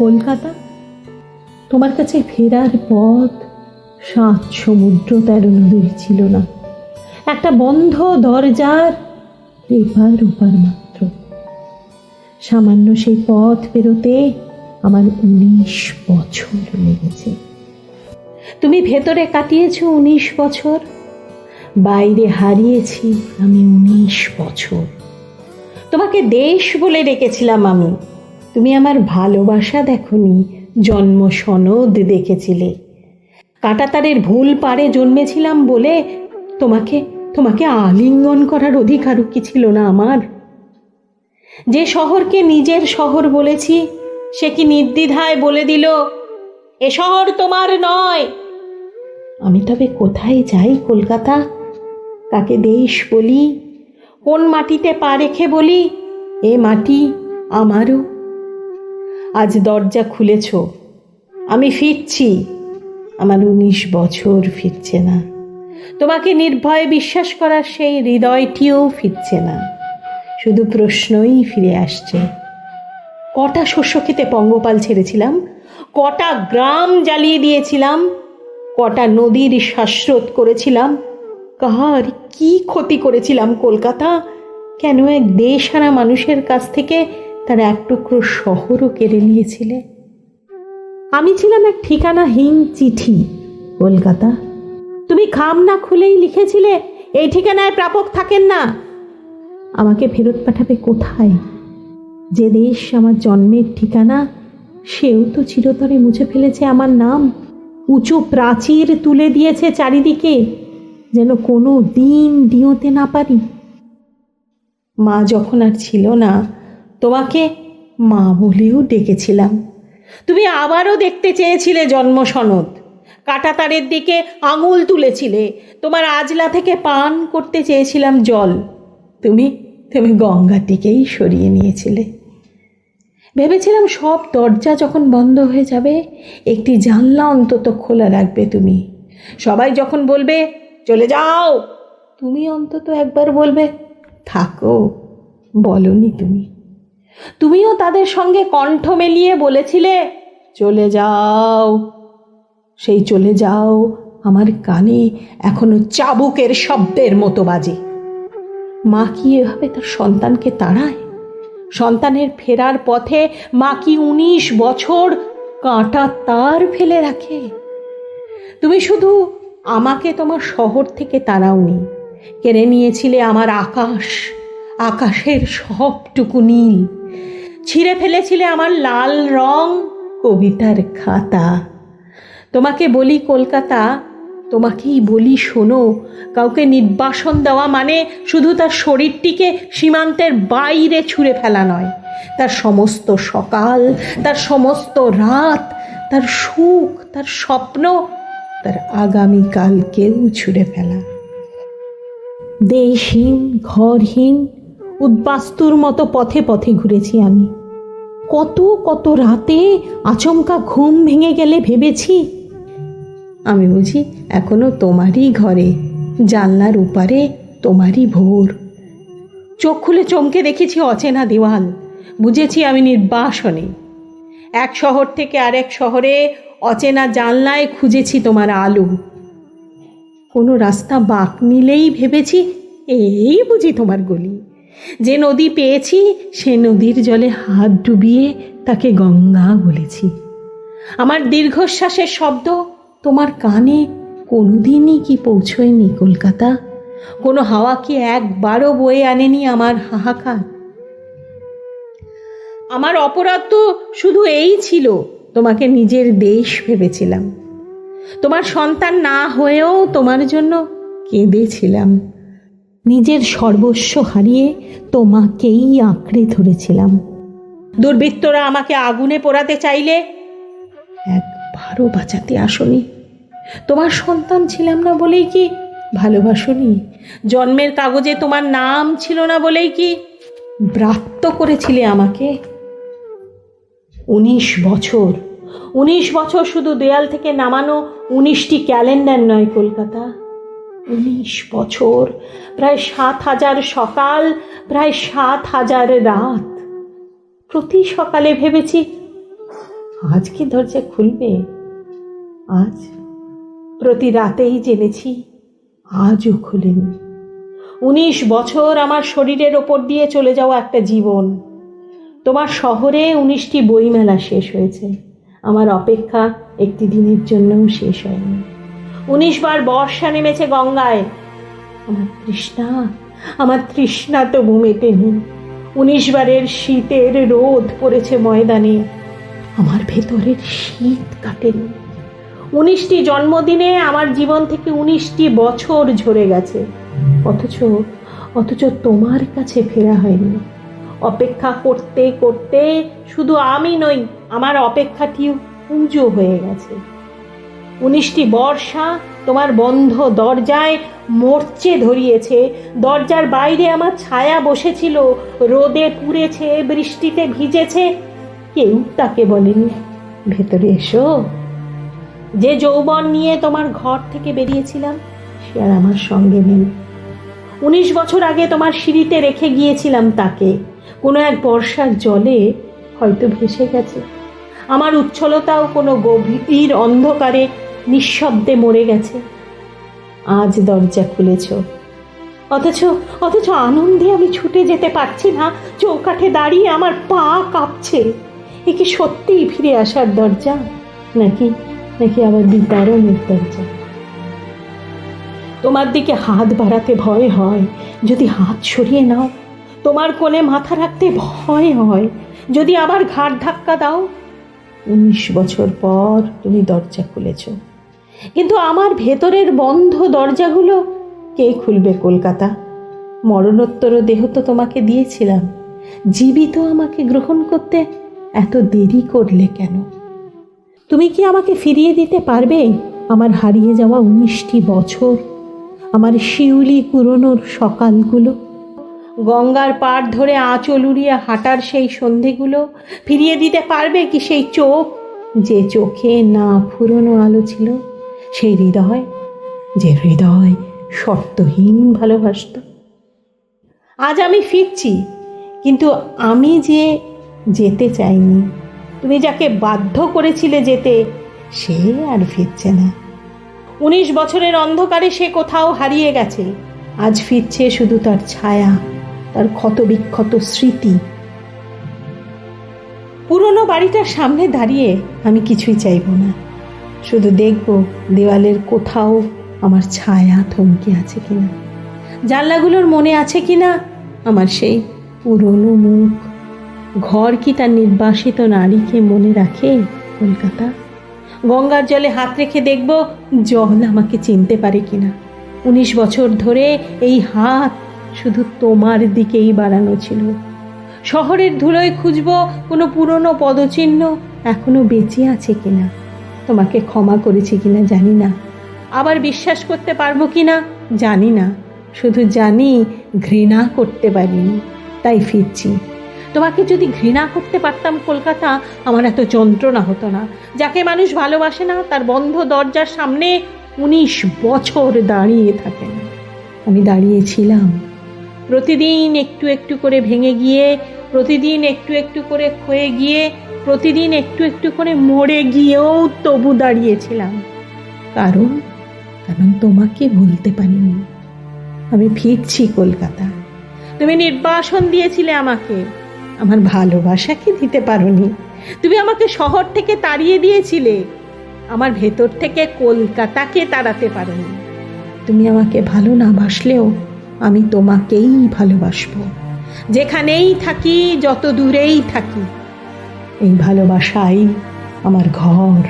কলকাতা, তোমার কাছে ফেরার পথ 7 সমুদ্র 13 নদীর ছিল না, একটা বন্ধ দরজার এপার ওপার মাত্র। সামান্য সেই পথ পেরোতে আমার 19 বছর লেগেছে। তুমি ভেতরে কাটিয়েছ 19 বছর, বাইরে হারিয়েছি আমি 19 বছর। তোমাকে দেশ বলে ডেকেছিলাম আমি, তুমি আমার ভালোবাসা দেখনি, জন্ম সনদ দেখেছিলে। কাঁটাতারের ভুল পাড়ে জন্মেছিলাম বলে তোমাকে আলিঙ্গন করার অধিকারও কি ছিল না আমার? যে শহরকে নিজের শহর বলেছি, সে কি নির্দ্বিধায় বলে দিল এ শহর তোমার নয়? আমি তবে কোথায় যাই কলকাতা? কাকে দেশ বলি? কোন মাটিতে পা রেখে বলি এ মাটি আমারও? আজ দরজা খুলেছ, আমি ফিরছি, আমার 19 বছর ফিরছে না। তোমাকে নির্ভয়ে বিশ্বাস করার সেই হৃদয়টিও ফিরছে না, শুধু প্রশ্নই ফিরে আসছে। কটা শস্য খেতে পঙ্গপাল ছেড়েছিলাম, কটা গ্রাম জ্বালিয়ে দিয়েছিলাম, কটা নদীর শ্বাসরোধ করেছিলাম, কার কি ক্ষতি করেছিলাম কলকাতা? কেন এক দেশহারা মানুষের কাছ থেকে তার এক টুকরো শহরও কেড়ে নিয়েছিলে? আমি ছিলাম এক ঠিকানাহীন চিঠি কলকাতা। তুমি খাম না খুলেই লিখেছিলে এই ঠিকানায় প্রাপক থাকেন না। আমাকে ফেরত পাঠাবে কোথায়? যে দেশ আমার জন্মের ঠিকানা, সেও তো চিরতরে মুছে ফেলেছে আমার নাম, উঁচু প্রাচীর তুলে দিয়েছে চারিদিকে, যেন কোনো দিন ডিওতে না পারি। মা যখন আর ছিল না, তোমাকে মা বলেও ডেকেছিলাম। তুমি আবারও দেখতে চেয়েছিলে জন্ম সনদ, কাঁটাতারের দিকে আঙুল তুলেছিলে, তোমার আজলা থেকে পান করতে চেয়েছিলাম জল। তুমি গঙ্গাটিকেই সরিয়ে নিয়েছিলে। ভেবেছিলাম সব দরজা যখন বন্ধ হয়ে যাবে, একটি জানলা অন্তত খোলা রাখবে তুমি। সবাই যখন বলবে চলে যাও, তুমি অন্তত একবার বলবে থাকো। বলনি তুমি। তুমিও তাদের সঙ্গে কণ্ঠ মেলিয়ে বলেছিলে চলে যাও। সেই চলে যাও আমার কানে এখনো চাবুকের শব্দের মতো বাজে। মা কি এভাবে তার সন্তানকে তাড়ায়? সন্তানের ফেরার পথে মা কি 19 বছর কাঁটা তার ফেলে রাখে? তুমি শুধু আমাকে তোমার শহর থেকে তাড়াওনি, কেড়ে নিয়েছিলে আমার আকাশ, আকাশের সবটুকু নীল। ছিঁড়ে ফেলেছিলে আমার লাল রং, কবিতার খাতা। তোমাকে বলি কলকাতা, তোমাকেই বলি শোনো, কাউকে নির্বাসন দেওয়া মানে শুধু তার শরীরটিকে সীমান্তের বাইরে ছুঁড়ে ফেলা নয়, তার সমস্ত সকাল, তার সমস্ত রাত, তার সুখ, তার স্বপ্ন, তার আগামীকালকেও ছুঁড়ে ফেলা। দেশহীন, ঘরহীন, উদ্বাস্তুর মতো পথে পথে ঘুরেছি আমি। কত কত রাতে আচমকা ঘুম ভেঙে গেলে ভেবেছি আমি বুঝি এখনো তোমারই ঘরে, জানলার উপারে তোমারই ভোর। চোখ খুলে চমকে দেখেছি অচেনা দেওয়াল, বুঝেছি আমি নির্বাসনে। এক শহর থেকে আরেক শহরে অচেনা জানলায় খুঁজেছি তোমার আলো। কোনো রাস্তা বাঁক নিলেই ভেবেছি এই বুঝি তোমার গলি। যে নদী পেয়েছি সে নদীর জলে হাত ডুবিয়ে তাকে গঙ্গা বলেছি। আমার দীর্ঘশ্বাসের শব্দ তোমার কানে কোনোদিনই কি পৌঁছয়নি কলকাতা? কোনো হাওয়া কি একবারও বয়ে আনেনি আমার হাহাকার? আমার অপরাধ তো শুধু এই ছিল, তোমাকে নিজের দেশ ভেবেছিলাম। তোমার সন্তান না হয়েও তোমার জন্য কেঁদেছিলাম। নিজের সর্বস্ব হারিয়ে তোমাকেই আঁকড়ে ধরেছিলাম। দুর্বৃত্তরা আমাকে আগুনে পোড়াতে চাইলে একবারও বাঁচাতে আসনি। তোমার সন্তান ছিলাম না বলেই কি ভালোবাসনি? জন্মের কাগজে তোমার নাম ছিল না বলেই কি ব্রাত্য করেছিলে আমাকে? 19 বছর, 19 বছর শুধু দেয়াল থেকে নামানো 19টি ক্যালেন্ডার নয় কলকাতা, 19 বছর, প্রায় 7,000 সকাল, প্রায় 7,000 রাত। প্রতি সকালে ভেবেছি আজ কি দরজা খুলবে, আজ। প্রতি রাতেই জেনেছি আজও খুলেনি। 19 বছর আমার শরীরের ওপর দিয়ে চলে যাওয়া একটা জীবন। তোমার শহরে 19টি বইমেলা শেষ হয়েছে, আমার অপেক্ষা একটি দিনের জন্যও শেষ হয়নি। 19 বার বর্ষা নেমেছে গঙ্গায়, আমার তৃষ্ণা তবু মেটেনি। 19 বারের শীতের রোদ পড়েছে ময়দানে, আমার ভেতরের শীত কাটেনি। 19টি জন্মদিনে আমার জীবন থেকে 19টি বছর ঝরে গেছে, অথচ তোমার কাছে ফেরা হয়নি। অপেক্ষা করতে করতে শুধু আমি নই, আমার অপেক্ষাটিও পুজো হয়ে গেছে। 19টি বর্ষা তোমার বন্ধ দরজায় মরচে ধরিয়েছে। দরজার বাইরে আমার ছায়া বসেছিল, রোদে পুড়েছে, বৃষ্টিতে ভিজেছে, কেউ তাকে বলেনি ভেতরে এসো। যে যৌবন নিয়ে তোমার ঘর থেকে বেরিয়েছিলাম সে আর আমার সঙ্গে নেই। 19 বছর আগে তোমার সিঁড়িতে রেখে গিয়েছিলাম তাকে, কোনো এক বর্ষার জলে হয়তো ভেসে গেছে। আমার উচ্ছলতাও কোনো গভীর অন্ধকারে নিঃশব্দে মরে গেছে। আজ দরজা খুলেছ, অথচ আনন্দে আমি ছুটে যেতে পারছি না। চৌকাঠে দাঁড়িয়ে আমার পা কাঁপছে। এ কি সত্যিই ফিরে আসার দরজা, নাকি আবার বিতরণের দরজা? তোমার দিকে হাত বাড়াতে ভয় হয়, যদি হাত সরিয়ে নাও। তোমার কোলে মাথা রাখতে ভয় হয়, যদি আবার ঘাড় ধাক্কা দাও। 19 বছর পর তুমি দরজা খুলেছ, কিন্তু আমার ভেতরের বন্ধ দরজাগুলো কে খুলবে কলকাতা? মরণোত্তর দেহ তো তোমাকে দিয়েছিলাম, জীবিত আমাকে গ্রহণ করতে এত দেরি করলে কেন? তুমি কি আমাকে ফিরিয়ে দিতে পারবে আমার হারিয়ে যাওয়া 19টি বছর, আমার শিউলি কুড়োনোর সকালগুলো, গঙ্গার পাড় ধরে আঁচল উড়িয়ে হাঁটার সেই সন্ধেগুলো? ফিরিয়ে দিতে পারবে কি সেই চোখ, যে চোখে না ফুরোনো আলো ছিল, সেই হৃদয়, যে হৃদয় শর্তহীন ভালোবাসত? আজ আমি ফিরছি, কিন্তু আমি যে যেতে চাইনি। তুমি যাকে বাধ্য করেছিলে যেতে, সে আর ফিরছে না। 19 বছরের অন্ধকারে সে কোথাও হারিয়ে গেছে। আজ ফিরছে শুধু তার ছায়া, তার ক্ষতবিক্ষত স্মৃতি। পুরনো বাড়িটার সামনে দাঁড়িয়ে আমি কিছুই চাইব না, শুধু দেখব দেওয়ালের কোথাও আমার ছায়া থমকে আছে কিনা, জানলাগুলোর মনে আছে কিনা আমার সেই পুরনো মুখ। ঘর কি তার নির্বাসিত নারীকে মনে রাখে কলকাতা? গঙ্গার জলে হাত রেখে দেখব জল আমাকে চিনতে পারে কিনা। 19 বছর ধরে এই হাত শুধু তোমার দিকেই বাড়ানো ছিল। শহরের ধুলোয় খুঁজব কোনো পুরনো পদচিহ্ন এখনো বেঁচে আছে কিনা। তোমাকে ক্ষমা করেছি কিনা জানি না, আবার বিশ্বাস করতে পারবো কিনা জানি না, শুধু জানি ঘৃণা করতে পারিনি, তাই ফিরছি। তোমাকে যদি ঘৃণা করতে পারতাম কলকাতা, আমার এত যন্ত্রণা হতো না। যাকে মানুষ ভালোবাসে না তার বন্ধ দরজার সামনে 19 বছর দাঁড়িয়ে থাকে না। আমি দাঁড়িয়েছিলাম, প্রতিদিন একটু একটু করে ভেঙে গিয়ে, প্রতিদিন একটু একটু করে ক্ষয়ে গিয়ে, প্রতিদিন একটু একটু করে মরে গিয়েও তবু দাঁড়িয়েছিলাম, কারণ তোমাকে বলতে পারিনি আমি ফিরছি কলকাতা। তুমি নির্বাসন দিয়েছিলে আমাকে, আমার ভালোবাসাকে দিতে পারোনি। তুমি আমাকে শহর থেকে তাড়িয়ে দিয়েছিলে, আমার ভেতর থেকে কলকাতাকে তাড়াতে পারোনি। তুমি আমাকে ভালো না বাসলেও আমি তোমাকেই ভালোবাসবো, যেখানেই থাকি, যত দূরেই থাকি। এই ভালোবাসাই আমার ঘর,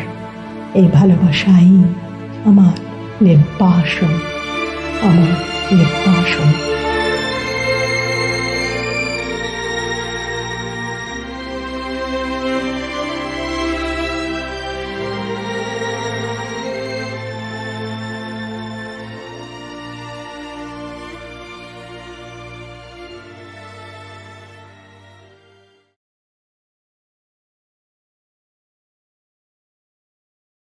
এই ভালোবাসাই আমার নির্বাসন, আমার নির্বাসন।